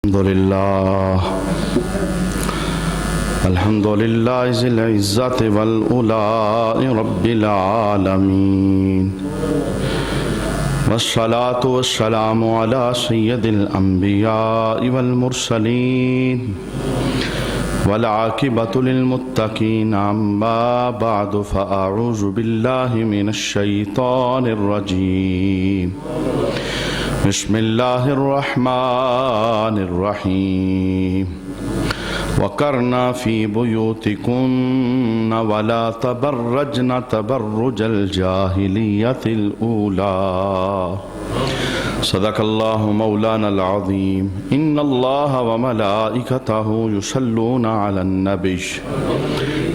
الحمد لله ذي العزة والأولى رب العالمين والصلاة والسلام على سيد الأنبياء والمرسلين والعاقبة للمتقين أما بعد فأعوذ بالله من الشيطان الرجيم بسم الله الرحمن الرحيم وقرنا في بيوتكن ولا تبرجن تبرج الجاهلية الأولى صدق الله مولانا العظيم إن الله وملائكته يصلون على النبي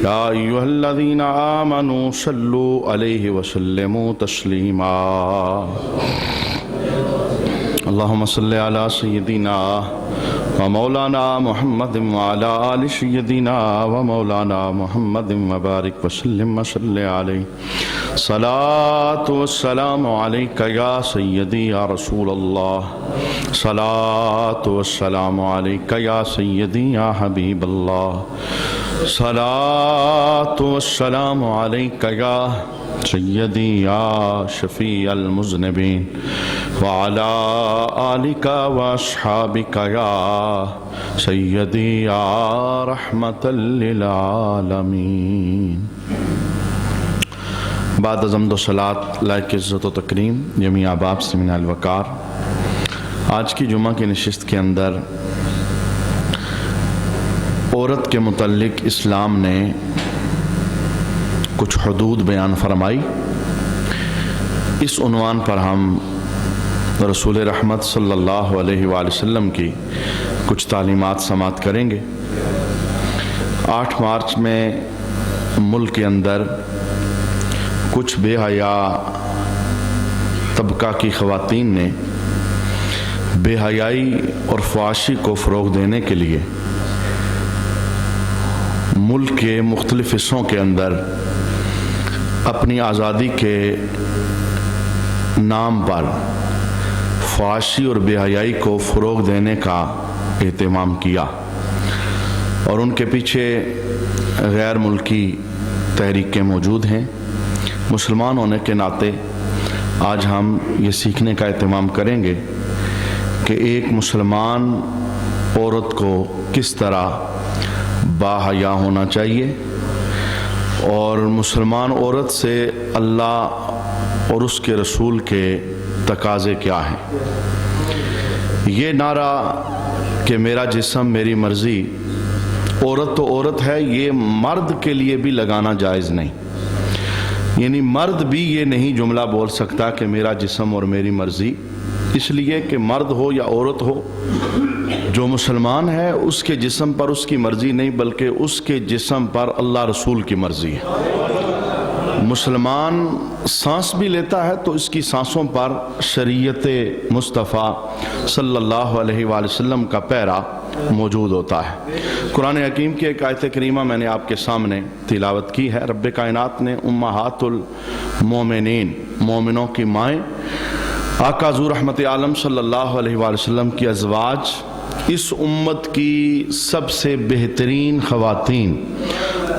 يا أيها الذين آمنوا صلوا عليه وسلموا تسليما اللهم صل على سيدنا ومولانا محمد وعلى آل سيدنا ومولانا محمد وبارك وسلم وصل عليه صلاة والسلام عليك يا سيدي يا رسول الله صلاة والسلام عليك يا سيدي يا حبيب الله صلاة والسلام عليك يا سيدي يا شفيع المذنبين وعلى آلك وأصحابك يا سيدي يا رحمة للعالمين بعد حمد و صلاۃ لائق عزت و تکریم جمیع احباب سمین الوقار، آج کی جمعہ کی نشست کے اندر عورت کے متعلق اسلام نے کچھ حدود بیان فرمائی۔ اس عنوان پر ہم رسول رحمت صلی اللہ علیہ وآلہ وسلم کی کچھ تعلیمات سماعت کریں گے۔ 8 مارچ میں ملک کے اندر کچھ بے حیا طبقہ کی خواتین نے بے حیائی اور فحاشی کو فروغ دینے کے لیے ملک کے مختلف حصوں کے اندر اپنی آزادی کے نام پر فحاشی اور بے حیائی کو فروغ دینے کا اہتمام کیا، اور ان کے پیچھے غیر ملکی تحریکیں موجود ہیں۔ مسلمان ہونے کے ناطے آج ہم یہ سیکھنے کا اہتمام کریں گے کہ ایک مسلمان عورت کو کس طرح باحیا ہونا چاہیے، اور مسلمان عورت سے اللہ اور اس کے رسول کے تقاضے کیا ہیں۔ یہ نعرہ کہ میرا جسم میری مرضی، عورت تو عورت ہے، یہ مرد کے لیے بھی لگانا جائز نہیں۔ یعنی مرد بھی یہ نہیں جملہ بول سکتا کہ میرا جسم اور میری مرضی، اس لیے کہ مرد ہو یا عورت ہو، جو مسلمان ہے اس کے جسم پر اس کی مرضی نہیں، بلکہ اس کے جسم پر اللہ رسول کی مرضی ہے۔ مسلمان سانس بھی لیتا ہے تو اس کی سانسوں پر شریعت مصطفیٰ صلی اللہ علیہ وآلہ وسلم کا پیرا موجود ہوتا ہے۔ قرآن حکیم کی ایک آیت کریمہ میں نے آپ کے سامنے تلاوت کی ہے۔ رب کائنات نے امہات المومنین، مومنوں کی مائیں، آقا حضور رحمت عالم صلی اللہ علیہ وآلہ وسلم کی ازواج، اس امت کی سب سے بہترین خواتین،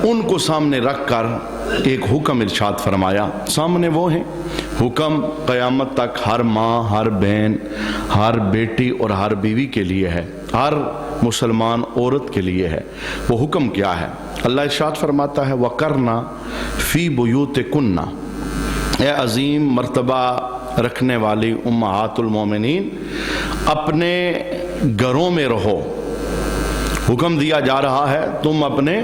ان کو سامنے رکھ کر ایک حکم ارشاد فرمایا۔ سامنے وہ ہیں، حکم قیامت تک ہر ماں، ہر بہن، ہر بیٹی اور ہر بیوی کے لیے ہے، ہر مسلمان عورت کے لیے ہے۔ وہ حکم کیا ہے؟ اللہ ارشاد فرماتا ہے وَقَرْنَا فِي بُيُوتِكُنَّ، اے عظیم مرتبہ رکھنے والی امہات المومنین، اپنے گھروں میں رہو۔ حکم دیا جا رہا ہے تم اپنے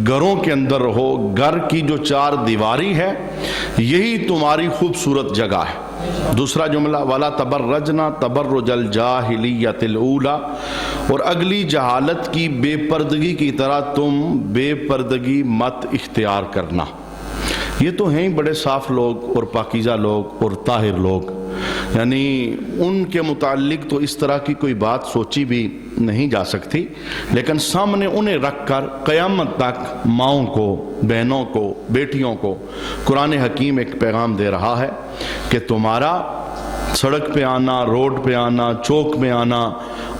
گھروں کے اندر رہو۔ گھر کی جو 4 دیواری ہے یہی تمہاری خوبصورت جگہ ہے۔ دوسرا جملہ وَلَا تَبَرَّجْنَا تَبَرُّجَ الْجَاهِلِيَّةِ الْأُولَى، اور اگلی جہالت کی بے پردگی کی طرح تم بے پردگی مت اختیار کرنا۔ یہ تو ہیں بڑے صاف لوگ اور پاکیزہ لوگ اور طاہر لوگ، یعنی ان کے متعلق تو اس طرح کی کوئی بات سوچی بھی نہیں جا سکتی، لیکن سامنے انہیں رکھ کر قیامت تک ماؤں کو، بہنوں کو، بیٹیوں کو قرآن حکیم ایک پیغام دے رہا ہے کہ تمہارا سڑک پہ آنا، روڈ پہ آنا، چوک میں آنا،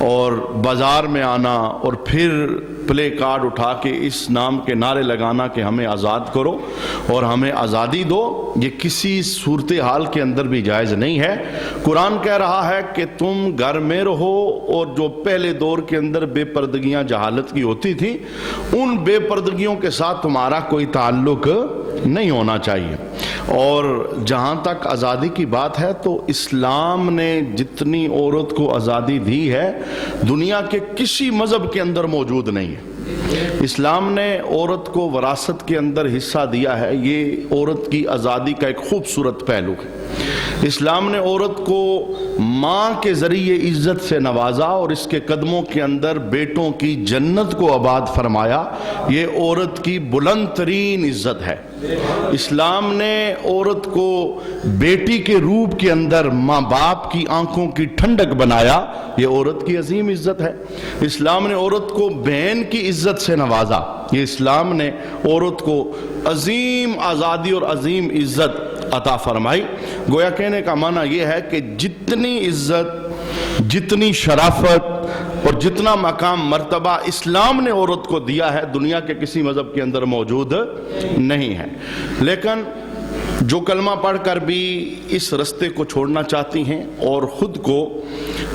اور بازار میں آنا اور پھر پلے کارڈ اٹھا کے اس نام کے نعرے لگانا کہ ہمیں آزاد کرو اور ہمیں آزادی دو، یہ کسی صورتحال کے اندر بھی جائز نہیں ہے۔ قرآن کہہ رہا ہے کہ تم گھر میں رہو، اور جو پہلے دور کے اندر بے پردگیاں جہالت کی ہوتی تھی ان بے پردگیوں کے ساتھ تمہارا کوئی تعلق نہیں ہونا چاہیے۔ اور جہاں تک آزادی کی بات ہے تو اسلام نے جتنی عورت کو آزادی دی ہے دنیا کے کسی مذہب کے اندر موجود نہیں ہے۔ اسلام نے عورت کو وراثت کے اندر حصہ دیا ہے، یہ عورت کی آزادی کا ایک خوبصورت پہلو ہے۔ اسلام نے عورت کو ماں کے ذریعے عزت سے نوازا اور اس کے قدموں کے اندر بیٹوں کی جنت کو آباد فرمایا، یہ عورت کی بلند ترین عزت ہے۔ اسلام نے عورت کو بیٹی کے روپ کے اندر ماں باپ کی آنکھوں کی ٹھنڈک بنایا، یہ عورت کی عظیم عزت ہے۔ اسلام نے عورت کو بہن کی عزت سے نوازا، یہ اسلام نے عورت کو عظیم آزادی اور عظیم عزت عطا فرمائی۔ گویا کہنے کا معنی یہ ہے کہ جتنی عزت، جتنی شرافت اور جتنا مقام مرتبہ اسلام نے عورت کو دیا ہے دنیا کے کسی مذہب کے اندر موجود نہیں ہے۔ لیکن جو کلمہ پڑھ کر بھی اس رستے کو چھوڑنا چاہتی ہیں اور خود کو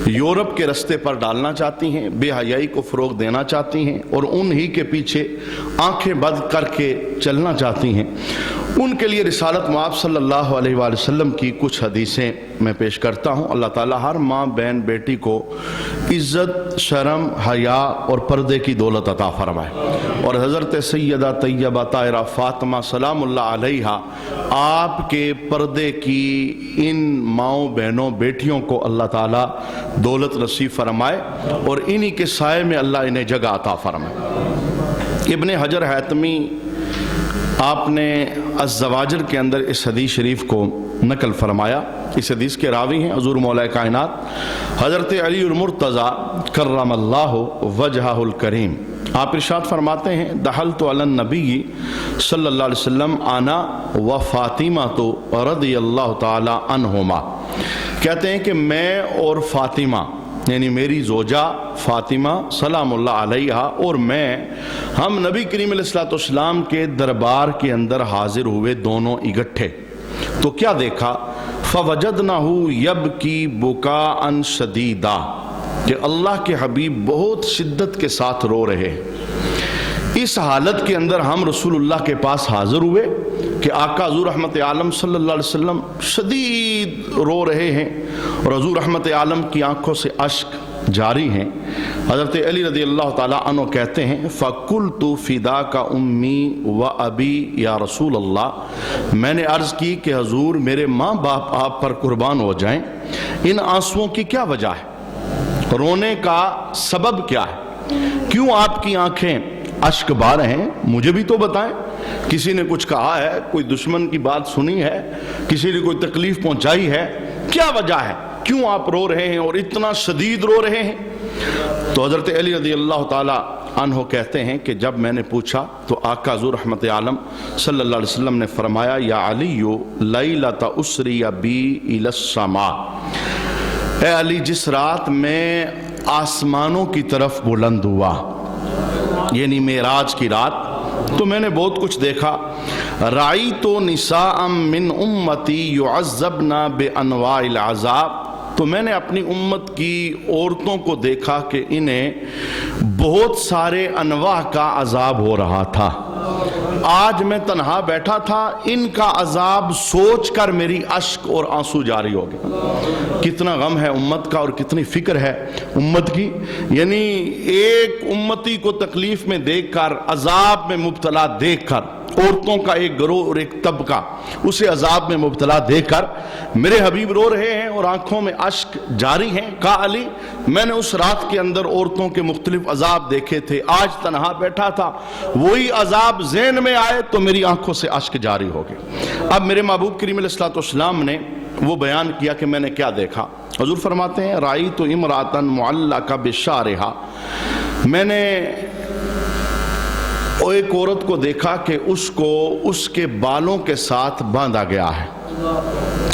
یورپ کے رستے پر ڈالنا چاہتی ہیں، بے حیائی کو فروغ دینا چاہتی ہیں اور انہی کے پیچھے آنکھیں بند کر کے چلنا چاہتی ہیں، ان کے لیے رسالت مآب صلی اللہ علیہ وآلہ وسلم کی کچھ حدیثیں میں پیش کرتا ہوں۔ اللہ تعالیٰ ہر ماں بہن بیٹی کو عزت، شرم، حیا اور پردے کی دولت عطا فرمائے، اور حضرت سیدہ طیبہ طاہرہ فاطمہ سلام اللہ علیہا آپ کے پردے کی ان ماؤں بہنوں بیٹیوں کو اللہ تعالیٰ دولت نصیب فرمائے اور انہی کے سائے میں اللہ انہیں جگہ عطا فرمائے۔ ابن حجر حیتمی آپ نے الزواجر کے اندر اس حدیث شریف کو نقل فرمایا۔ اس حدیث کے راوی ہیں حضور مولا کائنات حضرت علی المرتضیٰ کرم اللہ وجہہ الکریم۔ آپ ارشاد فرماتے ہیں دخلت علی النبی صلی اللہ علیہ وسلم انا و فاطمہ رضی اللہ تعالی عنہما، کہتے ہیں کہ میں اور فاطمہ یعنی میری زوجہ فاطمہ سلام اللہ علیہا اور میں، ہم نبی کریم علیہ السلام کے دربار کے اندر حاضر ہوئے دونوں اکٹھے، تو کیا دیکھا؟ فَوَجَدْنَهُ يَبْكِي بُكَاءً شَدِيدًا، کہ اللہ کے حبیب بہت شدت کے ساتھ رو رہے۔ اس حالت کے اندر ہم رسول اللہ کے پاس حاضر ہوئے کہ آقا حضور رحمت عالم صلی اللہ علیہ وسلم شدید رو رہے ہیں اور حضور رحمت عالم کی آنکھوں سے اشک جاری ہیں۔ حضرت علی رضی اللہ تعالیٰ عنہ کہتے ہیں فَقُلْتُ فِدَاكَ أُمِّي وَأَبِي یا رسول اللہ، میں نے عرض کی کہ حضور میرے ماں باپ آپ پر قربان ہو جائیں، ان آنسوؤں کی کیا وجہ ہے؟ رونے کا سبب کیا ہے؟ کیوں آپ کی آنکھیں اشک بار ہیں؟ مجھے بھی تو بتائیں۔ کسی نے کچھ کہا ہے، کوئی دشمن کی بات سنی ہے، کسی نے کوئی تکلیف پہنچائی ہے، کیا وجہ ہے؟ کیوں آپ رو رہے ہیں اور اتنا شدید رو رہے ہیں؟ تو حضرت علی رضی اللہ تعالی عنہ کہتے ہیں کہ جب میں نے پوچھا تو آقا حضور رحمت عالم صلی اللہ علیہ وسلم نے فرمایا یا علی لیلۃ اسری بی الی السماء، اے علی جس رات میں آسمانوں کی طرف بلند ہوا، یعنی معراج کی رات، تو میں نے بہت کچھ دیکھا۔ رأیت نساء من امتی یعذبن بانواع العذاب، تو میں نے اپنی امت کی عورتوں کو دیکھا کہ انہیں بہت سارے انواع کا عذاب ہو رہا تھا۔ آج میں تنہا بیٹھا تھا، ان کا عذاب سوچ کر میری اشک اور آنسو جاری ہو گئے۔ کتنا غم ہے امت کا اور کتنی فکر ہے امت کی، یعنی ایک امتی کو تکلیف میں دیکھ کر، عذاب میں مبتلا دیکھ کر، عورتوں کا ایک گروہ اور ایک طبقہ اسے عذاب میں مبتلا دیکھ کر میرے حبیب رو رہے ہیں اور آنکھوں میں اشک جاری ہیں۔ کہا علی میں نے اس رات کے اندر عورتوں کے مختلف عذاب دیکھے تھے، آج تنہا بیٹھا تھا، وہی عذاب ذہن میں آئے تو میری آنکھوں سے اشک جاری ہو گئے۔ اب میرے محبوب کریم علیہ السلام نے وہ بیان کیا کہ میں نے کیا دیکھا۔ حضور فرماتے ہیں رأیت امرأة معلقة بشعرها، میں نے ایک عورت کو دیکھا کہ اس کو اس کے بالوں کے ساتھ باندھا گیا ہے،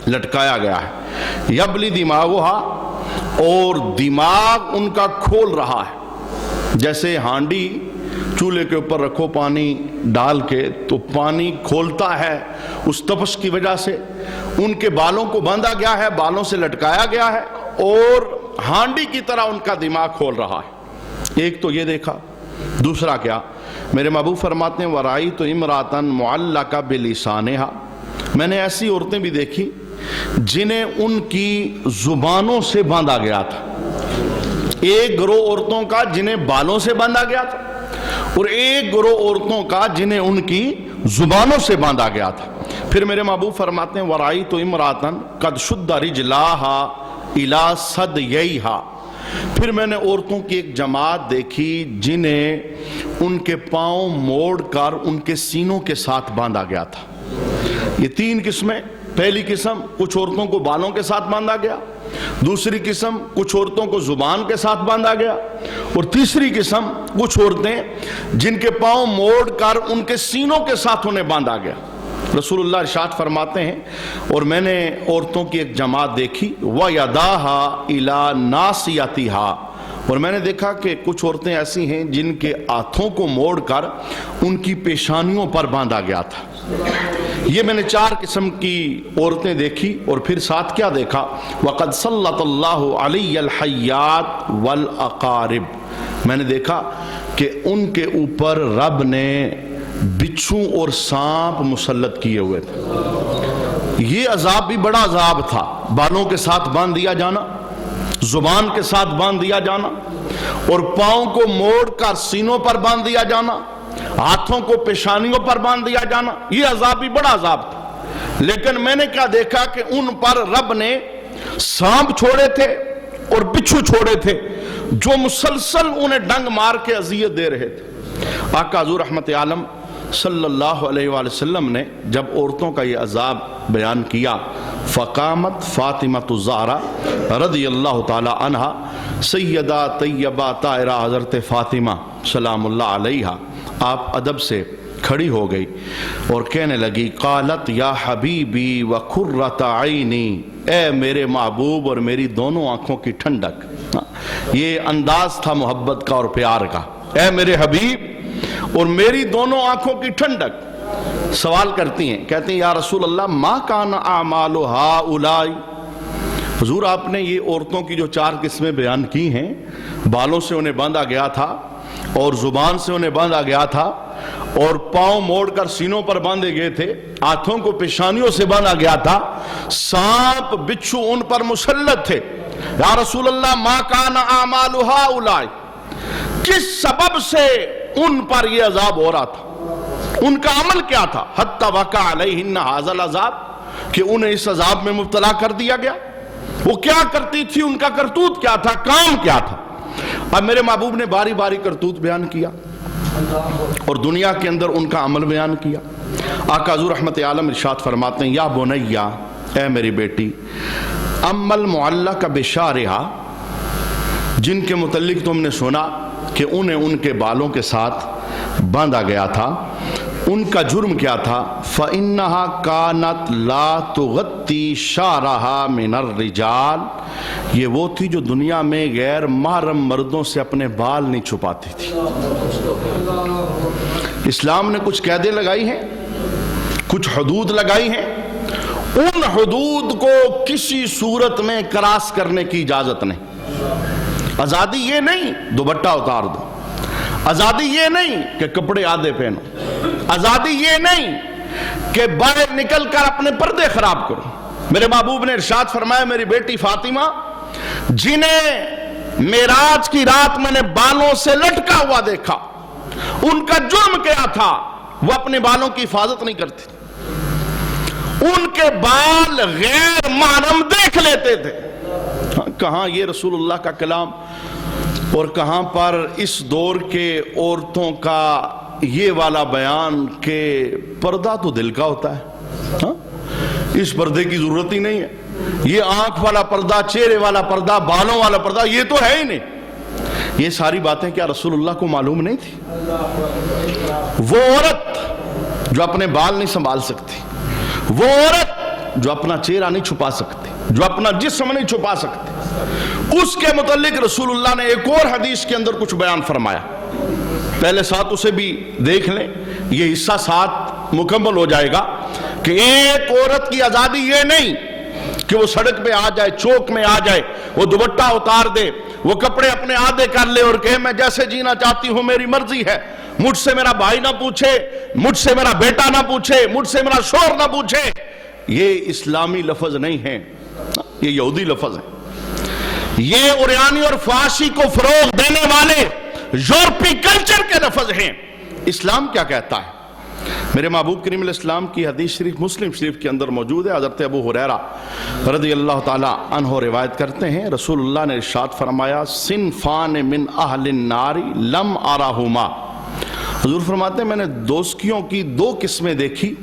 لٹکایا گیا ہے۔ یبلی دماغها، اور دماغ ان کا کھول رہا ہے. جیسے ہانڈی چولہے کے اوپر رکھو پانی ڈال کے تو پانی کھولتا ہے, اس تپش کی وجہ سے ان کے بالوں کو باندھا گیا ہے, بالوں سے لٹکایا گیا ہے, اور ہانڈی کی طرح ان کا دماغ کھول رہا ہے. ایک تو یہ دیکھا. دوسرا کیا, میرے محبوب فرماتے ہیں وَرَأَيْتُ امْرَأَةً مُعَلَّقَةً بِلِسَانِهَا, میں نے ایسی عورتیں بھی دیکھی جنہیں ان کی زبانوں سے باندھا گیا تھا. ایک گروہ عورتوں کا جنہیں بالوں سے باندھا گیا تھا, اور ایک گروہ عورتوں کا جنہیں ان کی زبانوں سے باندھا گیا تھا. پھر میرے محبوب فرماتے ہیں وَرَأَيْتُ امْرَأَةً قَدْ شُدَّ رِجْلَاهَا إِلَى صَدْيَيْهَا, پھر میں نے عورتوں کی ایک جماعت دیکھی جنہیں ان کے پاؤں موڑ کر ان کے سینوں کے ساتھ باندھا گیا تھا. یہ تین قسمیں. پہلی قسم کچھ عورتوں کو بالوں کے ساتھ باندھا گیا, دوسری قسم کچھ عورتوں کو زبان کے ساتھ باندھا گیا, اور تیسری قسم کچھ عورتیں جن کے پاؤں موڑ کر ان کے سینوں کے ساتھ انہیں باندھا گیا. رسول اللہ ارشاد فرماتے ہیں اور میں نے عورتوں کی ایک جماعت دیکھی وَيَدَاهَا إِلَى نَاسِيَتِهَا, اور میں نے دیکھا کہ کچھ عورتیں ایسی ہیں جن کے ہاتھوں کو موڑ کر ان کی پیشانیوں پر باندھا گیا تھا. یہ میں نے چار قسم کی عورتیں دیکھی. اور پھر ساتھ کیا دیکھا, وَقَدْ صَلَّتَ اللَّهُ عَلِيَّ الْحَيَّاتِ وَالْأَقَارِبِ, میں نے دیکھا کہ ان کے اوپر رب نے بچھو اور سانپ مسلط کیے ہوئے تھے. یہ عذاب بھی بڑا عذاب تھا. بالوں کے ساتھ باندھ دیا جانا, زبان کے ساتھ باندھ دیا جانا, اور پاؤں کو موڑ کر سینوں پر باندھ دیا جانا, ہاتھوں کو پیشانیوں پر باندھ دیا جانا. یہ عذاب بھی بڑا عذاب تھا. لیکن میں نے کیا دیکھا کہ ان پر رب نے سانپ چھوڑے تھے اور بچھو چھوڑے تھے جو مسلسل انہیں ڈنگ مار کے اذیت دے رہے تھے. آقا حضور رحمت عالم صلی اللہ علیہ وآلہ وسلم نے جب عورتوں کا یہ عذاب بیان کیا, فقامت فاطمۃ الزہرا رضی اللہ تعالی عنہا, سیدہ طیبہ طاہرہ حضرت فاطمہ سلام اللہ علیہا, آپ ادب سے کھڑی ہو گئی اور کہنے لگی قالت یا حبیبی وقرۃ عینی, اے میرے محبوب اور میری دونوں آنکھوں کی ٹھنڈک. یہ انداز تھا محبت کا اور پیار کا, اے میرے حبیب اور میری دونوں آنکھوں کی ٹھنڈک. سوال کرتی ہیں, کہتے ہیں یا رسول اللہ ما کان اعمال ہؤلاء, حضور آپ نے یہ عورتوں کی جو چار قسمیں بیان کی ہیں, بالوں سے انہیں باندھا گیا تھا اور زبان سے انہیں باندھا گیا تھا اور پاؤں موڑ کر سینوں پر باندھے گئے تھے, ہاتھوں کو پیشانیوں سے باندھا گیا تھا, سانپ بچھو ان پر مسلط تھے. یا رسول اللہ ما کان اعمال ہؤلاء, کس سبب سے ان پر یہ عذاب ہو رہا تھا, ان کا عمل کیا تھا, حتی وقع علیہن ھذا العذاب, کہ انہیں اس عذاب میں مبتلا کر دیا گیا. وہ کیا کرتی تھی, ان کا کرتوت کیا تھا, کام کیا تھا. اب میرے محبوب نے باری باری کرتوت بیان کیا اور دنیا کے اندر ان کا عمل بیان کیا. آقا حضور رحمت عالم ارشاد فرماتے ہیں یا بنیا, اے میری بیٹی, اما المعلق بشارہا, جن کے متعلق تم نے سنا کہ انہیں ان کے بالوں کے ساتھ باندھا گیا تھا, ان کا جرم کیا تھا, فَإِنَّهَا كَانَتْ لَا تُغَطِّي شَعْرَهَا مِنَ الرِّجَالِ, یہ وہ تھی جو دنیا میں غیر محرم مردوں سے اپنے بال نہیں چھپاتی تھی. اسلام نے کچھ قیدیں لگائی ہیں, کچھ حدود لگائی ہیں, ان حدود کو کسی صورت میں کراس کرنے کی اجازت نہیں. آزادی یہ نہیں دوپٹہ اتار دو, آزادی یہ نہیں کہ کپڑے آدھے پہنو, آزادی یہ نہیں کہ باہر نکل کر اپنے پردے خراب کرو. میرے محبوب نے ارشاد فرمایا میری بیٹی فاطمہ, جنہیں معراج کی رات میں نے بالوں سے لٹکا ہوا دیکھا, ان کا جرم کیا تھا, وہ اپنے بالوں کی حفاظت نہیں کرتی, ان کے بال غیر محرم دیکھ لیتے تھے. کہاں یہ رسول اللہ کا کلام, اور کہاں پر اس دور کے عورتوں کا یہ والا بیان کہ پردہ تو دل کا ہوتا ہے, اس پردے کی ضرورت ہی نہیں ہے. یہ آنکھ والا پردہ, چہرے والا پردہ, بالوں والا پردہ, یہ تو ہے ہی نہیں. یہ ساری باتیں کیا رسول اللہ کو معلوم نہیں تھی؟ وہ عورت جو اپنے بال نہیں سنبھال سکتی, وہ عورت جو اپنا چہرہ نہیں چھپا سکتی, جو اپنا جسم نہیں چھپا سکتی, اس کے متعلق رسول اللہ نے ایک اور حدیث کے اندر کچھ بیان فرمایا. پہلے ساتھ اسے بھی دیکھ لیں, یہ حصہ ساتھ مکمل ہو جائے گا کہ ایک عورت کی آزادی یہ نہیں کہ وہ سڑک پہ آ جائے, چوک میں آ جائے, وہ دوپٹہ اتار دے, وہ کپڑے اپنے آدھے کر لے اور کہے میں جیسے جینا چاہتی ہوں, میری مرضی ہے, مجھ سے میرا بھائی نہ پوچھے, مجھ سے میرا بیٹا نہ پوچھے, مجھ سے میرا شوہر نہ پوچھے. یہ اسلامی لفظ نہیں ہے, یہ یہودی لفظ ہے. یہ عریانی اور فحاشی کو فروغ دینے والے یورپی کلچر کے لفظ ہیں. اسلام کیا کہتا ہے؟ میرے محبوب کریم علیہ السلام کی حدیث شریف مسلم شریف کے اندر موجود ہے. حضرت ابو ہریرہ رضی اللہ تعالی عنہ روایت کرتے ہیں, رسول اللہ نے ارشاد فرمایا صنفان من اہل النار لم ارہما. حضور فرماتے ہیں میں نے دوستیوں کی دو قسمیں دیکھی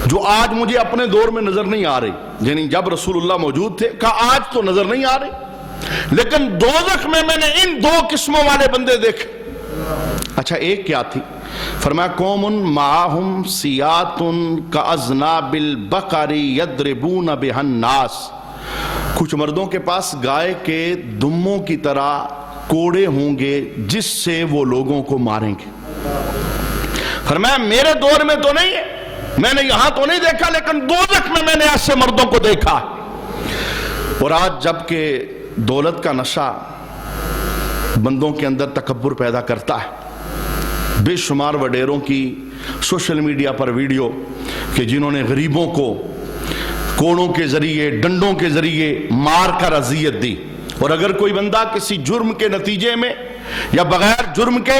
جو آج مجھے اپنے دور میں نظر نہیں آ رہی. یعنی جب رسول اللہ موجود تھے کہا آج تو نظر نہیں آ رہی, لیکن دوزخ میں نے ان دو قسموں والے بندے دیکھے. اچھا ایک کیا تھی؟ فرمایا قوم معاہم سیات کاذناب البقر یضربون بها الناس. کچھ مردوں کے پاس گائے کے دموں کی طرح کوڑے ہوں گے جس سے وہ لوگوں کو ماریں گے. فرمایا میرے دور میں تو نہیں ہے, میں نے یہاں تو نہیں دیکھا, لیکن دوزخ میں نے ایسے مردوں کو دیکھا. اور آج جب کہ دولت کا نشہ بندوں کے اندر تکبر پیدا کرتا ہے, بے شمار وڈیروں کی سوشل میڈیا پر ویڈیو کہ جنہوں نے غریبوں کو کوڑوں کے ذریعے, ڈنڈوں کے ذریعے مار کر اذیت دی, اور اگر کوئی بندہ کسی جرم کے نتیجے میں یا بغیر جرم کے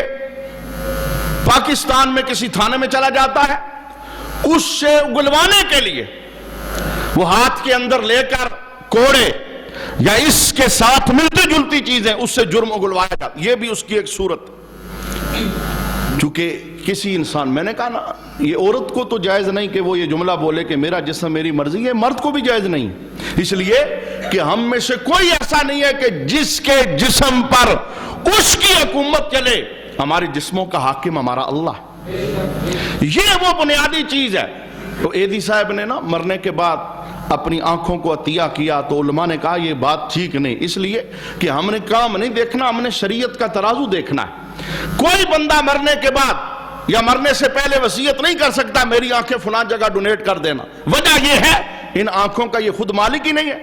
پاکستان میں کسی تھانے میں چلا جاتا ہے, اس سے اگلوانے کے لیے وہ ہاتھ کے اندر لے کر کوڑے یا اس کے ساتھ ملتی جلتی چیزیں اس سے جرم اگلوایا جاتا. یہ بھی اس کی ایک صورت. چونکہ کسی انسان, میں نے کہا نا یہ عورت کو تو جائز نہیں کہ وہ یہ جملہ بولے کہ میرا جسم میری مرضی ہے, مرد کو بھی جائز نہیں, اس لیے کہ ہم میں سے کوئی ایسا نہیں ہے کہ جس کے جسم پر اس کی حکومت چلے. ہمارے جسموں کا حاکم ہمارا اللہ, یہ وہ بنیادی چیز ہے. تو ایدی صاحب نے نا مرنے کے بعد اپنی آنکھوں کو عطیہ کیا تو علماء نے کہا یہ بات ٹھیک نہیں, اس لیے کہ ہم نے کام نہیں دیکھنا, ہم نے شریعت کا ترازو دیکھنا ہے. کوئی بندہ مرنے کے بعد یا مرنے سے پہلے وصیت نہیں کر سکتا میری آنکھیں فلاں جگہ ڈونیٹ کر دینا. وجہ یہ ہے ان آنکھوں کا یہ خود مالک ہی نہیں ہے.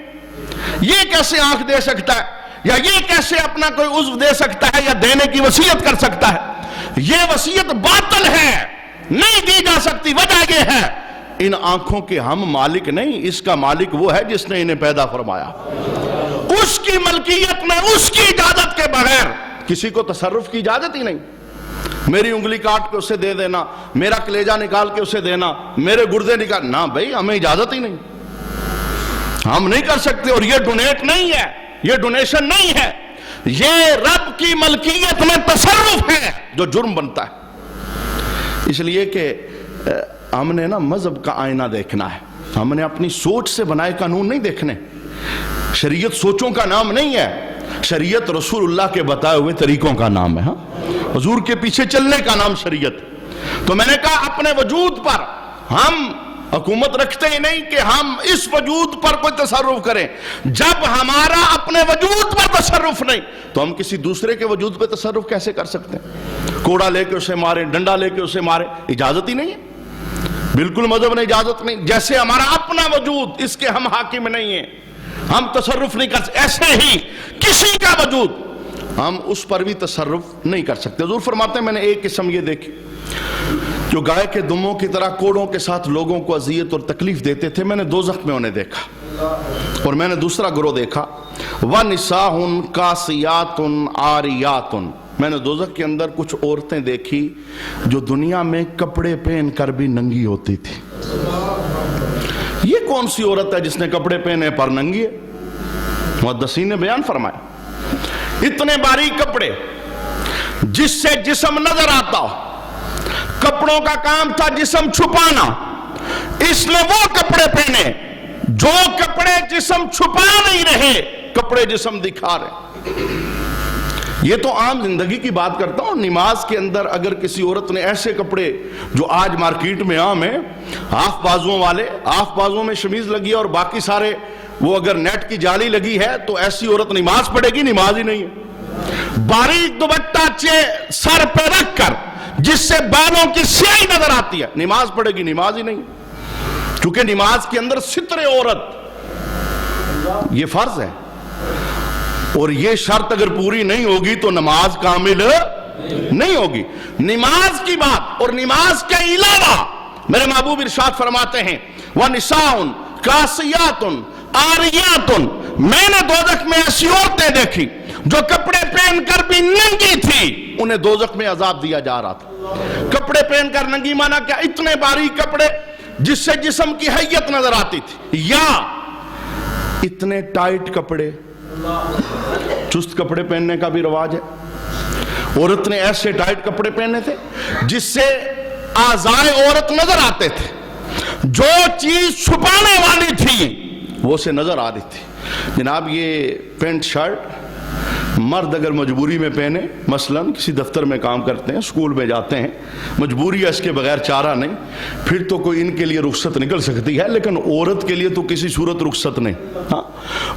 یہ کیسے آنکھ دے سکتا ہے, یا یہ کیسے اپنا کوئی عضو دے سکتا ہے یا دینے کی وصیت کر سکتا ہے؟ یہ وصیت باطل ہے, نہیں دی جا سکتی. وجہ یہ ہے ان آنکھوں کے ہم مالک نہیں, اس کا مالک وہ ہے جس نے انہیں پیدا فرمایا. اس کی ملکیت میں اس کی اجازت کے بغیر کسی کو تصرف کی اجازت ہی نہیں. میری انگلی کاٹ کے اسے دے دینا, میرا کلیجہ نکال کے اسے دینا, میرے گردے نکال, نہ بھائی ہمیں اجازت ہی نہیں, ہم نہیں کر سکتے. اور یہ ڈونیٹ نہیں ہے, یہ ڈونیشن نہیں ہے, یہ رب کی ملکیت میں تصرف ہے جو جرم بنتا ہے. اس لیے کہ ہم نے نا مذہب کا آئینہ دیکھنا ہے, ہم نے اپنی سوچ سے بنائے قانون نہیں دیکھنے. شریعت سوچوں کا نام نہیں ہے, شریعت رسول اللہ کے بتائے ہوئے طریقوں کا نام ہے. ہاں, حضور کے پیچھے چلنے کا نام شریعت. تو میں نے کہا اپنے وجود پر ہم حکومت رکھتے ہی نہیں کہ ہم اس وجود پر کوئی تصرف کریں. جب ہمارا اپنے وجود پر تصرف نہیں تو ہم کسی دوسرے کے وجود پہ تصرف کیسے کر سکتے ہیں؟ کوڑا لے کے اسے مارے, ڈنڈا لے کے اسے مارے, اجازت ہی نہیں ہے. بالکل مذہب نے اجازت نہیں. جیسے ہمارا اپنا وجود اس کے ہم حاکم نہیں ہیں, ہم تصرف نہیں کر سکتے, ایسے ہی کسی کا وجود ہم اس پر بھی تصرف نہیں کر سکتے. حضور فرماتے ہیں میں نے ایک قسم یہ دیکھی جو گائے کے دموں کی طرح کوڑوں کے ساتھ لوگوں کو اذیت اور تکلیف دیتے تھے, میں نے دوزخ میں انہیں دیکھا. اور میں نے دوسرا گروہ دیکھا وَنِسَاءٌ كَاسِيَاتٌ عَارِيَاتٌ. میں نے دوزخ کے اندر کچھ عورتیں دیکھی جو دنیا میں کپڑے پہن کر بھی ننگی ہوتی تھی. یہ کون سی عورت ہے جس نے کپڑے پہنے پر ننگی ہے؟ محدثین نے بیان فرمایا اتنے باریک کپڑے جس سے جسم نظر آتا ہو, کپڑوں کا کام تھا جسم چھپانا, اس نے وہ کپڑے پہنے جو کپڑے جسم چھپا نہیں رہے, کپڑے جسم دکھا رہے. یہ تو عام زندگی کی بات کرتا ہوں. نماز کے اندر اگر کسی عورت نے ایسے کپڑے جو آج مارکیٹ میں عام ہیں, ہاف بازوؤں والے, ہاف بازوؤں میں شمیز لگی اور باقی سارے وہ اگر نیٹ کی جالی لگی ہے تو ایسی عورت نماز پڑھے گی؟ نماز ہی نہیں ہے۔ باریک دوپٹہ سر پہ رکھ کر جس سے بالوں کی سیاہی نظر آتی ہے، نماز پڑھے گی؟ نماز ہی نہیں ہے، کیونکہ نماز کے اندر ستر عورت یہ فرض ہے، اور یہ شرط اگر پوری نہیں ہوگی تو نماز کامل نہیں ہوگی۔ نماز کی بات اور نماز کے علاوہ میرے محبوب ارشاد فرماتے ہیں وَنِسَاءٌ قَاسِيَاتٌ عَارِيَاتٌ، میں نے دوزخ میں ایسی عورتیں دیکھی جو کپڑے پہن کر بھی ننگی تھی، انہیں دوزخ میں عذاب دیا جا رہا تھا۔ کپڑے پہن کر ننگی مانا کیا؟ اتنے باریک کپڑے جس سے جسم کی حیت نظر آتی تھی، یا اتنے ٹائٹ کپڑے، چست کپڑے پہننے کا بھی رواج ہے، عورت نے ایسے ٹائٹ کپڑے پہنے تھے جس سے اعضائے عورت نظر آتے تھے، جو چیز چھپانے والی تھی وہ سے نظر آ رہی تھی۔ جناب یہ پینٹ شرٹ مرد اگر مجبوری میں پہنے، مثلا کسی دفتر میں کام کرتے ہیں، اسکول میں جاتے ہیں، مجبوری ہے، اس کے بغیر چارہ نہیں، پھر تو کوئی ان کے لیے رخصت نکل سکتی ہے، لیکن عورت کے لیے تو کسی صورت رخصت نہیں۔ ہاں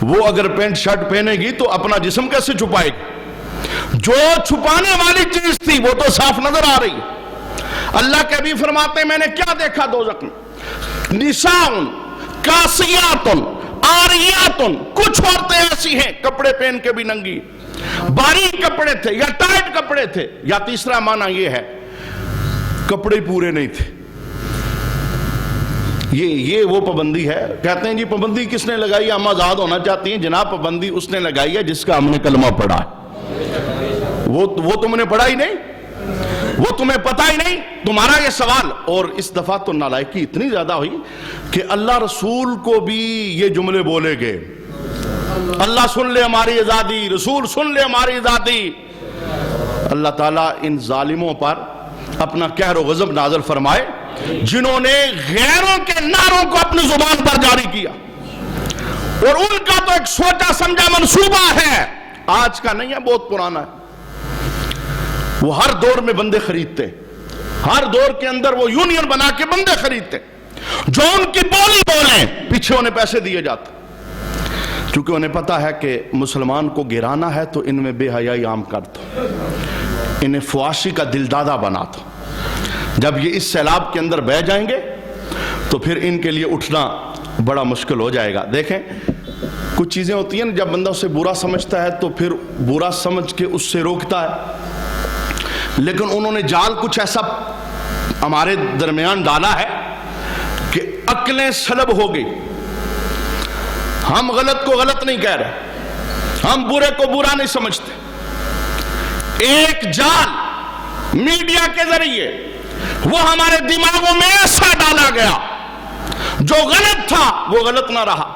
وہ اگر پینٹ شرٹ پہنے گی تو اپنا جسم کیسے چھپائے گی؟ جو چھپانے والی چیز تھی وہ تو صاف نظر آ رہی ہے۔ اللہ کے حبیب فرماتے ہیں میں نے کیا دیکھا دوزخ میں؟ نساء کاسیات عاریات، کچھ عورتیں ایسی ہیں کپڑے پہن کے بھی ننگی، باریک کپڑے تھے یا ٹائٹ کپڑے تھے، یا تیسرا معنی یہ ہے کپڑے پورے نہیں تھے۔ یہ وہ پابندی ہے، کہتے ہیں جی پابندی کس نے لگائی؟ ہم آزاد ہونا چاہتی ہیں، جناب پابندی اس نے لگائی ہے جس کا ہم نے کلمہ پڑھا ہے، وہ تم نے پڑھا ہی نہیں، وہ تمہیں پتہ ہی نہیں۔ تمہارا یہ سوال، اور اس دفعہ تو نالائکی اتنی زیادہ ہوئی کہ اللہ رسول کو بھی یہ جملے بولے گئے، اللہ سن لے ہماری آزادی، رسول سن لے ہماری آزادی۔ اللہ تعالیٰ ان ظالموں پر اپنا قہر و غضب نازل فرمائے جنہوں نے غیروں کے نعروں کو اپنی زبان پر جاری کیا، اور ان کا تو ایک سوچا سمجھا منصوبہ ہے، آج کا نہیں ہے، بہت پرانا ہے۔ وہ ہر دور میں بندے خریدتے، ہر دور کے اندر وہ یونین بنا کے بندے خریدتے، جو ان کی بولی بولیں پیچھے انہیں پیسے دیے جاتے، کیونکہ انہیں پتا ہے کہ مسلمان کو گرانا ہے تو ان میں بے حیائی عام کر دو، انہیں فحاشی کا دلدادہ بنا دو۔ جب یہ اس سیلاب کے اندر بہ جائیں گے تو پھر ان کے لیے اٹھنا بڑا مشکل ہو جائے گا۔ دیکھیں کچھ چیزیں ہوتی ہیں جب بندہ اسے برا سمجھتا ہے تو پھر برا سمجھ کے اس سے روکتا ہے، لیکن انہوں نے جال کچھ ایسا ہمارے درمیان ڈالا ہے کہ عقلیں سلب ہو گئی۔ ہم غلط کو غلط نہیں کہہ رہے، ہم برے کو برا نہیں سمجھتے۔ ایک جال میڈیا کے ذریعے وہ ہمارے دماغوں میں ایسا ڈالا گیا، جو غلط تھا وہ غلط نہ رہا،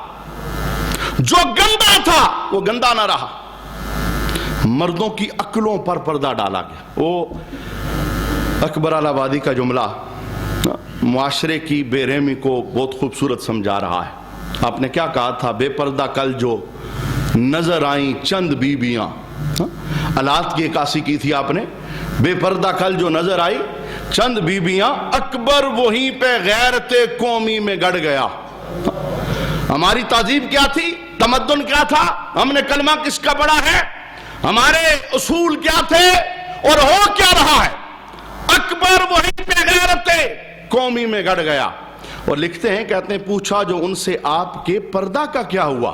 جو گندا تھا وہ گندا نہ رہا، مردوں کی عقلوں پر پردہ ڈالا گیا۔ وہ اکبر آبادی کا جملہ معاشرے کی بے رحمی کو بہت خوبصورت سمجھا رہا ہے۔ آپ نے کیا کہا تھا؟ بے پردہ کل جو نظر آئیں چند بیبیاں، الات کی عکاسی کی تھی آپ نے، بے پردہ کل جو نظر آئی چند بیبیاں، اکبر وہیں پہ غیرت قومی میں گڑ گیا۔ ہماری تہذیب کیا تھی؟ تمدن کیا تھا؟ ہم نے کلمہ کس کا پڑھا ہے؟ ہمارے اصول کیا تھے اور ہو کیا رہا ہے؟ اکبر وہیں پہ غیرت قومی میں گڑ گیا۔ اور لکھتے ہیں، کہتے ہیں پوچھا جو ان سے آپ کے پردہ کا کیا ہوا؟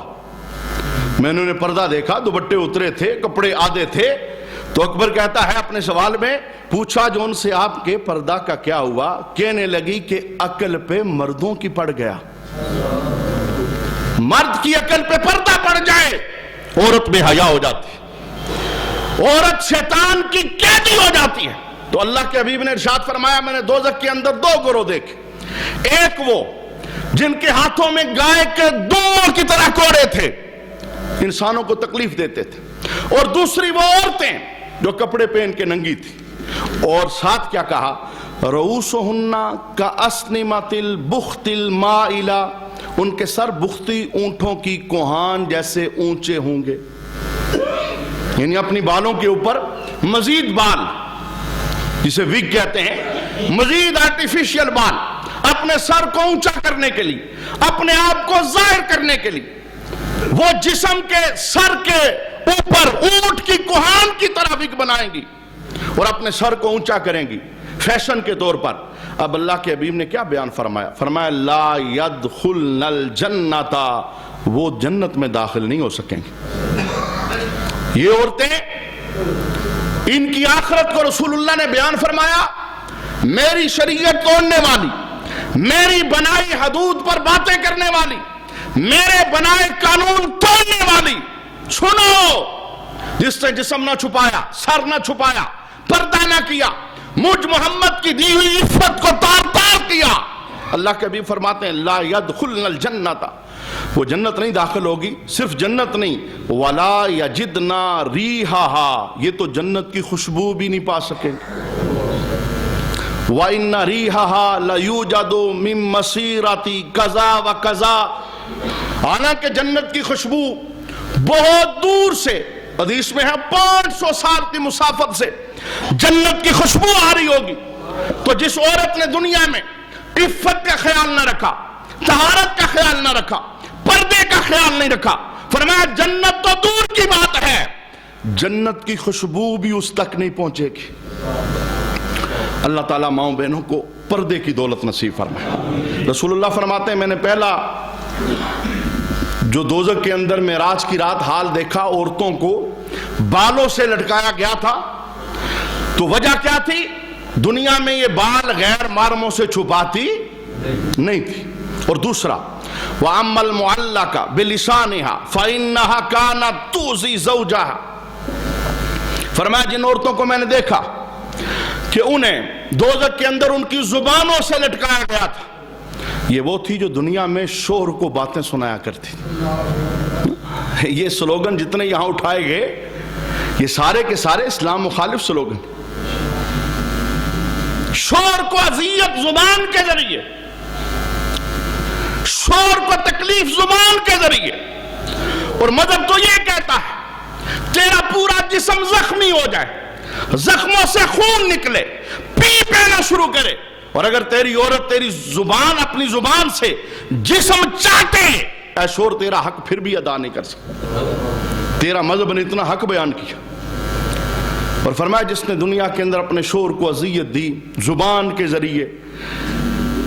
میں نے انہیں پردہ دیکھا، دوپٹے اترے تھے، کپڑے آدھے تھے، تو اکبر کہتا ہے اپنے سوال میں، پوچھا جو ان سے آپ کے پردہ کا کیا ہوا؟ کہنے لگی کہ عقل پہ مردوں کی پڑ گیا۔ مرد کی عقل پہ پردہ پڑ جائے عورت بے حیا ہو جاتی، عورت شیطان کی قیدی ہو جاتی ہے۔ تو اللہ کے حبیب نے ارشاد فرمایا میں نے دوزخ کے اندر دو گروہ دیکھے، ایک وہ جن کے ہاتھوں میں گائے کے دموں کی طرح کوڑے تھے، انسانوں کو تکلیف دیتے تھے، اور دوسری وہ عورتیں جو کپڑے پہن کے ننگی تھی، اور ساتھ کیا کہا؟ رؤوسہن کأسنمۃ البخت المائلہ، ان کے سر بختی اونٹوں کی کوہان جیسے اونچے ہوں گے، یعنی اپنی بالوں کے اوپر مزید بال، جسے وگ کہتے ہیں، مزید آرٹیفیشل بال، اپنے سر کو اونچا کرنے کے لیے، اپنے آپ کو ظاہر کرنے کے لیے، وہ جسم کے سر کے اوپر اونٹ کی کوہان کی طرح وگ بنائیں گی اور اپنے سر کو اونچا کریں گی فیشن کے طور پر. اب اللہ کے حبیب نے کیا بیان فرمایا؟ فرمایا لا يدخلن الجنت، وہ جنت میں داخل نہیں ہو سکیں گے. یہ عورتیں، ان کی آخرت کو رسول اللہ نے بیان فرمایا، میری شریعت توڑنے والی، میری بنائی حدود پر باتیں کرنے والی، میرے بنائے قانون توڑنے والی. سنو، جس نے جسم نہ چھپایا، سر نہ چھپایا، پردہ نہ کیا، مجھ محمد کی دی ہوئی عفت کو تار تار کیا، اللہ کے حبیب فرماتے ہیں لا يدخلن الجنت، وہ جنت نہیں داخل ہوگی. صرف جنت نہیں، ولا یجدنا ریحہا، یہ تو جنت کی خوشبو بھی نہیں پا سکیں. وَإِنَّ رِيحَهَا لَيُوجَدُ مِن مَّسِيرَةِ كَذَا وَكَذَا، حالانکہ جنت کی خوشبو بہت دور سے، حدیث میں ہے 500 سال کی مسافت سے جنت کی خوشبو آ رہی ہوگی. تو جس عورت نے دنیا میں عفت کا خیال نہ رکھا، طہارت کا خیال نہ رکھا، پردے کا خیال نہیں رکھا، فرمایا جنت تو دور کی بات ہے، جنت کی خوشبو بھی اس تک نہیں پہنچے گی. اللہ تعالیٰ ماؤں بہنوں کو پردے کی دولت نصیب فرمائے. رسول اللہ فرماتے ہیں میں نے پہلا جو دوزخ کے اندر معراج کی رات حال دیکھا، عورتوں کو بالوں سے لٹکایا گیا تھا. تو وجہ کیا تھی؟ دنیا میں یہ بال غیر محرموں سے چھپاتی نہیں تھی. اور دوسرا وَأَمَّا الْمُعَلَّقَ بِلِسَانِهَا فَإِنَّهَا كَانَتْ تُؤْذِي زَوْجَهَا، فرمایا جن عورتوں کو میں نے دیکھا کہ انہیں دوزخ کے اندر ان کی زبانوں سے لٹکایا گیا تھا، یہ وہ تھی جو دنیا میں شوہر کو باتیں سنایا کرتی. یہ سلوگن جتنے یہاں اٹھائے گئے یہ سارے کے سارے اسلام مخالف سلوگن. شوہر کو اذیت زبان کے ذریعے، شوہر کو تکلیف زبان کے ذریعے. اور مذہب تو یہ کہتا ہے تیرا پورا جسم زخمی ہو جائے، زخموں سے خون نکلے، پی پینا شروع کرے، اور اگر تیری عورت تیری زبان اپنی زبان سے جسم چاٹے، اے شوہر تیرا حق پھر بھی ادا نہیں کر سکتا. تیرا مذہب نے اتنا حق بیان کیا. اور فرمایا جس نے دنیا کے اندر اپنے شوہر کو اذیت دی زبان کے ذریعے،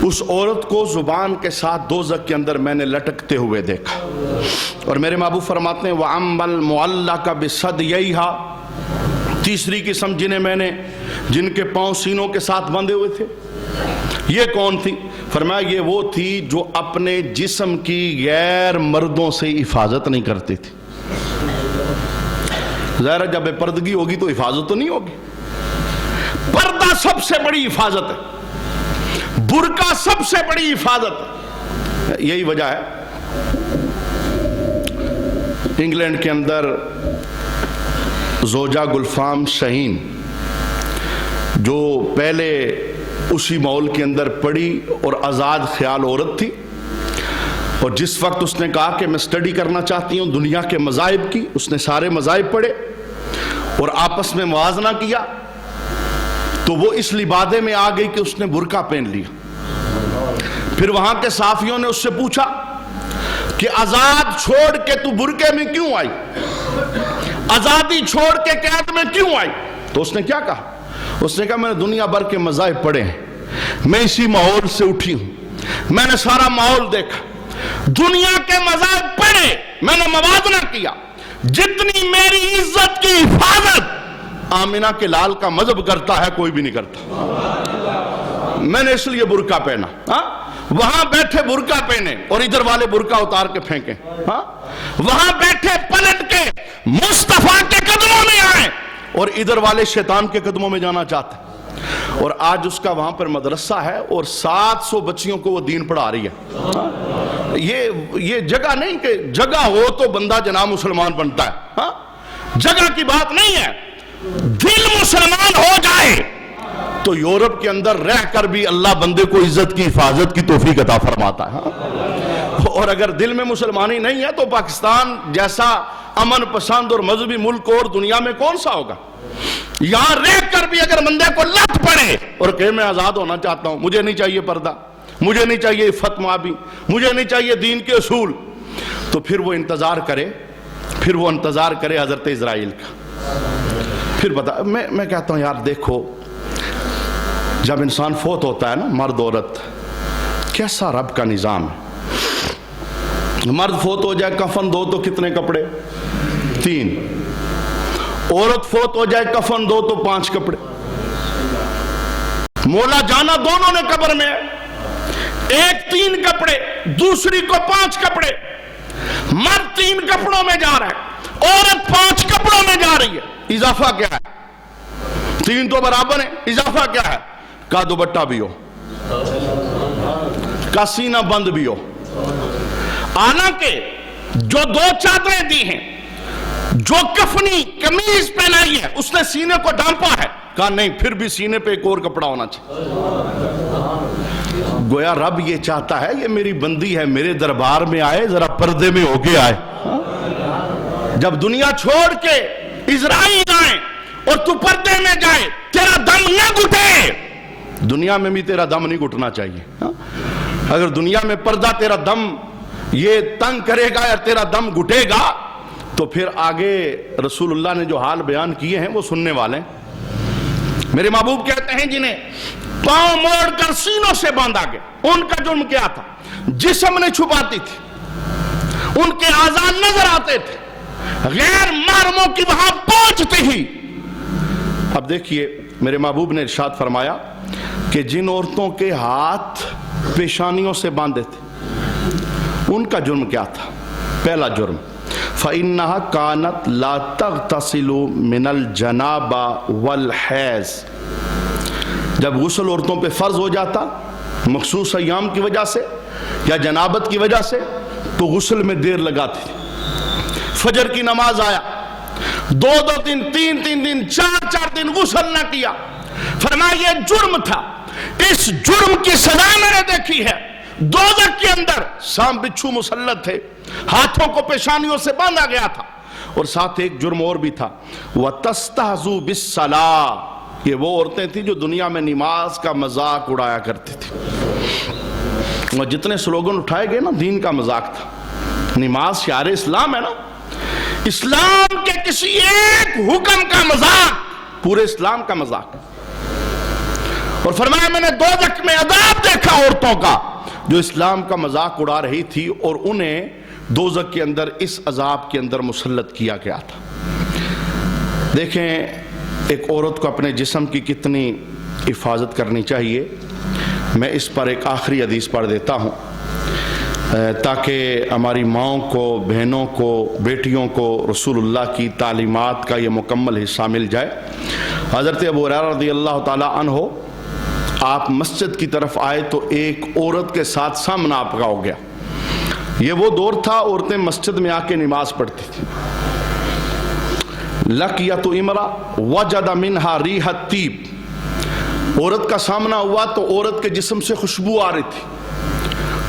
اس عورت کو زبان کے ساتھ دوزخ کے اندر میں نے لٹکتے ہوئے دیکھا. اور میرے محبوب فرماتے ہیں وَأَمَّا الْمُعَلَّقَ بِصَدْيَيْهَا، تیسری قسم جن کے پاؤں سینوں کے ساتھ بندھے ہوئے تھے، یہ کون تھی؟ فرمایا یہ وہ تھی جو اپنے جسم کی غیر مردوں سے حفاظت نہیں کرتی تھی. ظاہر جب بے پردگی ہوگی تو حفاظت تو نہیں ہوگی. پردہ سب سے بڑی حفاظت ہے، برقع سب سے بڑی حفاظت ہے. یہی وجہ ہے انگلینڈ کے اندر زوجہ گلفام شہین جو پہلے اسی ماحول کے اندر پڑی اور آزاد خیال عورت تھی، اور جس وقت اس نے کہا کہ میں سٹڈی کرنا چاہتی ہوں دنیا کے مذاہب کی، اس نے سارے مذاہب پڑھے اور آپس میں موازنہ کیا، تو وہ اس لبادے میں آ گئی کہ اس نے برقع پہن لیا. پھر وہاں کے صحافیوں نے اس سے پوچھا کہ آزاد چھوڑ کے تو برقعے میں کیوں آئی، آزادی چھوڑ کے قید میں کیوں آئی؟ تو اس نے کیا کہا؟ اس نے کہا میں نے دنیا بھر کے مذاہب پڑھے ہیں، میں اسی ماحول سے اٹھی ہوں، میں نے سارا ماحول دیکھا، دنیا کے مذاہب پڑھے، میں نے موازنہ کیا، جتنی میری عزت کی حفاظت آمینہ کے لال کا مذہب کرتا ہے کوئی بھی نہیں کرتا. میں نے اس لیے برقع پہنا. وہاں بیٹھے برقع پہنے اور ادھر والے برقع اتار کے پھینکیں. وہاں بیٹھے پلٹ کے مصطفیٰ کے قدموں میں آئے اور ادھر والے شیطان کے قدموں میں جانا چاہتے. اور آج اس کا وہاں پر مدرسہ ہے اور 700 بچیوں کو وہ دین پڑھا رہی ہے. یہ جگہ نہیں کہ جگہ ہو تو بندہ جناب مسلمان بنتا ہے، جگہ کی بات نہیں ہے. دل مسلمان ہو جائے تو یورپ کے اندر رہ کر بھی اللہ بندے کو عزت کی حفاظت کی توفیق عطا فرماتا ہے. اور اگر دل میں مسلمانی نہیں ہے تو پاکستان جیسا امن پسند اور مذہبی ملک اور دنیا میں کون سا ہوگا؟ یہاں رہ کر بھی اگر بندے کو لت پڑے اور کہ میں آزاد ہونا چاہتا ہوں، مجھے نہیں چاہیے پردہ، مجھے نہیں چاہیے عفت معابی، مجھے نہیں چاہیے دین کے اصول، تو پھر وہ انتظار کرے حضرت اسرائیل کا. پھر بتا میں کہتا ہوں یار دیکھو جب انسان فوت ہوتا ہے نا مرد عورت کیسا رب کا نظام ہے. مرد فوت ہو جائے کفن دو تو کتنے کپڑے 3. عورت فوت ہو جائے کفن دو تو 5 کپڑے. مولا جانا دونوں نے قبر میں ہے. ایک 3 کپڑے دوسری کو 5 کپڑے. مرد 3 کپڑوں میں جا رہا ہے عورت 5 کپڑوں میں جا رہی ہے. اضافہ کیا ہے؟ 3 تو برابر ہے. اضافہ کیا ہے؟ کا دوپٹہ بھی ہو کا سینہ بند بھی ہو. حالانکہ جو 2 چادریں دی ہیں جو کفنی قمیض پہنائی ہے اس نے سینے کو ڈھانپا ہے. کہا نہیں پھر بھی سینے پہ ایک اور کپڑا ہونا چاہیے. گویا رب یہ چاہتا ہے یہ میری بندی ہے میرے دربار میں آئے ذرا پردے میں ہو کے آئے. جب دنیا چھوڑ کے اسرائیل آئے اور تو پردے میں جائے تیرا دم نہ گھٹے. دنیا میں بھی تیرا دم نہیں گھٹنا چاہیے. اگر دنیا میں پردہ تیرا دم یہ تنگ کرے گا یا تیرا دم گھٹے گا تو پھر آگے رسول اللہ نے جو حال بیان کیے ہیں وہ سننے والے ہیں. میرے محبوب کہتے ہیں جنہیں پاؤں موڑ کر سینوں سے باندھا گیا ان کا جرم کیا تھا؟ جسم نے چھپاتی تھی ان کے اعضاء نظر آتے تھے غیر محرموں کی وہاں پہنچتے ہی. اب دیکھیے میرے محبوب نے ارشاد فرمایا کہ جن عورتوں کے ہاتھ پیشانیوں سے باندھے تھے ان کا جرم کیا تھا؟ پہلا جرم فَإِنَّهَا كَانَتْ لَا تَغْتَسِلُ مِنَ الْجَنَابَ وَالْحَیض. جب غسل عورتوں پہ فرض ہو جاتا مخصوص ایام کی وجہ سے یا جنابت کی وجہ سے تو غسل میں دیر لگاتی تھی. فجر کی نماز آیا 2 دن 3 دن 4 دن غسل نہ کیا. فرمایا یہ جرم تھا. اس جرم کی سزا میں نے دیکھی ہے دوزخ کے اندر سام بچھو مسلط تھے ہاتھوں کو پیشانیوں سے باندھا گیا تھا. اور ساتھ ایک جرم اور بھی تھا وَتَسْتَحْزُوا بِالصَّلَاةِ. یہ وہ عورتیں تھیں جو دنیا میں نماز کا مذاق اڑایا کرتی تھی. اور جتنے سلوگن اٹھائے گئے نا دین کا مذاق تھا. نماز شعار اسلام ہے نا. اسلام کے کسی ایک حکم کا مذاق پورے اسلام کا مذاق. اور فرمایا میں نے دوزخ میں عذاب دیکھا عورتوں کا جو اسلام کا مذاق اڑا رہی تھی اور انہیں دوزخ کے اندر اس عذاب کے اندر مسلط کیا گیا تھا. دیکھیں ایک عورت کو اپنے جسم کی کتنی حفاظت کرنی چاہیے. میں اس پر ایک آخری حدیث پڑھ دیتا ہوں تاکہ ہماری ماؤں کو بہنوں کو بیٹیوں کو رسول اللہ کی تعلیمات کا یہ مکمل حصہ مل جائے. حضرت ابو ہریرہ رضی اللہ تعالی عنہ آپ مسجد کی طرف آئے تو ایک عورت کے ساتھ سامنا آپ کا ہو گیا. یہ وہ دور تھا عورتیں مسجد میں آ کے نماز پڑھتی تھی. لقیت امرأ وجد منہا ریح الطیب. عورت کا سامنا ہوا تو عورت کے جسم سے خوشبو آ رہی تھی.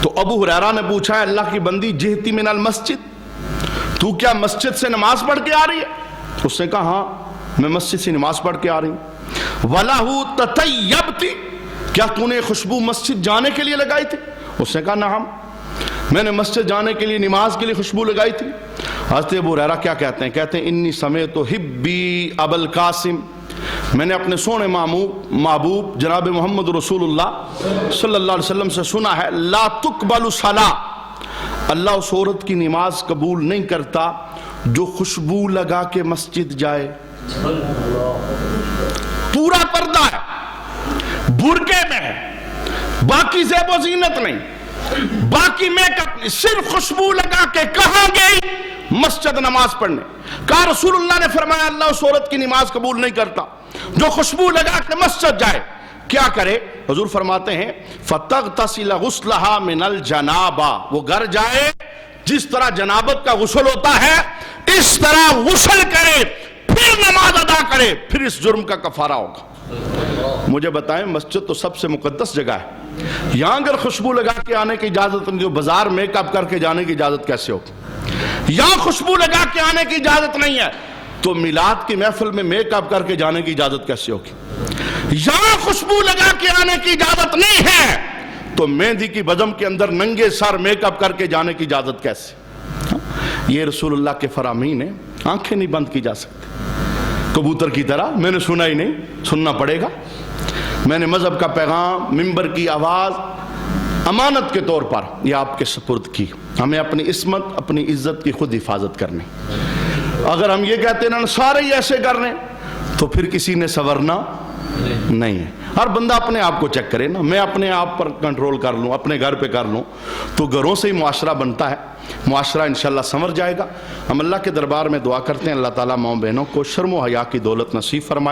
تو ابو ہریرہ نے پوچھا اللہ کی بندی جہتی من المسجد تو کیا مسجد سے نماز پڑھ کے آ رہی ہے؟ اس نے کہا ہاں میں مسجد سے نماز پڑھ کے آ رہی ہوں. وَلَهُ تَتَيَّبْتِ کیا تو نے خوشبو مسجد جانے کے لیے لگائی تھی؟ اس نے کہا نعم میں نے مسجد جانے کے لیے نماز کے لیے خوشبو لگائی تھی. حضرت ابو ہریرہ کیا کہتے ہیں؟ کہتے ہیں انی سمیت حبی ابو القاسم میں نے اپنے سونے محبوب جناب محمد رسول اللہ صلی اللہ علیہ وسلم سے سنا ہے لا تقبل صلاۃ اللہ اس عورت کی نماز قبول نہیں کرتا جو خوشبو لگا کے مسجد جائے. پورا پردہ ہے برقعے میں ہے باقی زیب و زینت نہیں باقی میک اپ نہیں صرف خوشبو لگا کے کہاں گئی مسجد نماز پڑھنے. کہا رسول اللہ نے فرمایا اللہ اس عورت کی نماز قبول نہیں کرتا جو خوشبو لگا کے مسجد جائے. کیا کرے؟ حضور فرماتے ہیں فَتَغْتَسِلَ غُسْلَهَا مِنَ الْجَنَابَ وہ گھر جائے جس طرح جنابت کا غسل ہوتا ہے اس طرح غسل کرے پھر نماز ادا کرے پھر اس جرم کا کفارہ ہوگا. مجھے بتائیں مسجد تو سب سے مقدس جگہ ہے یہاں اگر خوشبو لگا کے آنے کی اجازت نہیں تو بازار میک اپ کر کے جانے کی اجازت کیسے ہوگی؟ یہاں خوشبو لگا کے آنے کی اجازت نہیں ہے تو میلاد کی محفل میں میک اپ کر کے جانے کی اجازت کیسے ہوگی؟ یہاں خوشبو لگا کے آنے کی اجازت نہیں ہے تو مہندی کی بزم کے اندر ننگے سر میک اپ کر کے جانے کی اجازت کیسے؟ یہ رسول اللہ کے فرامین ہیں، آنکھیں نہیں بند کی جا سکتی کبوتر کی طرح۔ میں نے سنا ہی نہیں، سننا پڑے گا۔ میں نے مذہب کا پیغام، منبر کی آواز امانت کے طور پر یہ آپ کے سپرد کی۔ ہمیں اپنی عصمت، اپنی عزت کی خود حفاظت کرنی۔ اگر ہم یہ کہتے ہیں نا سارے ہی ایسے کر رہے ہیں تو پھر کسی نے سنورنا نہیں ہے۔ ہر بندہ اپنے آپ کو چیک کرے نا، میں اپنے آپ پر کنٹرول کر لوں، اپنے گھر پہ کر لوں تو گھروں سے ہی معاشرہ بنتا ہے، معاشرہ انشاءاللہ سنور جائے گا۔ ہم اللہ کے دربار میں دعا کرتے ہیں اللہ تعالیٰ ماؤں بہنوں کو شرم و حیا کی دولت نصیب فرمائے۔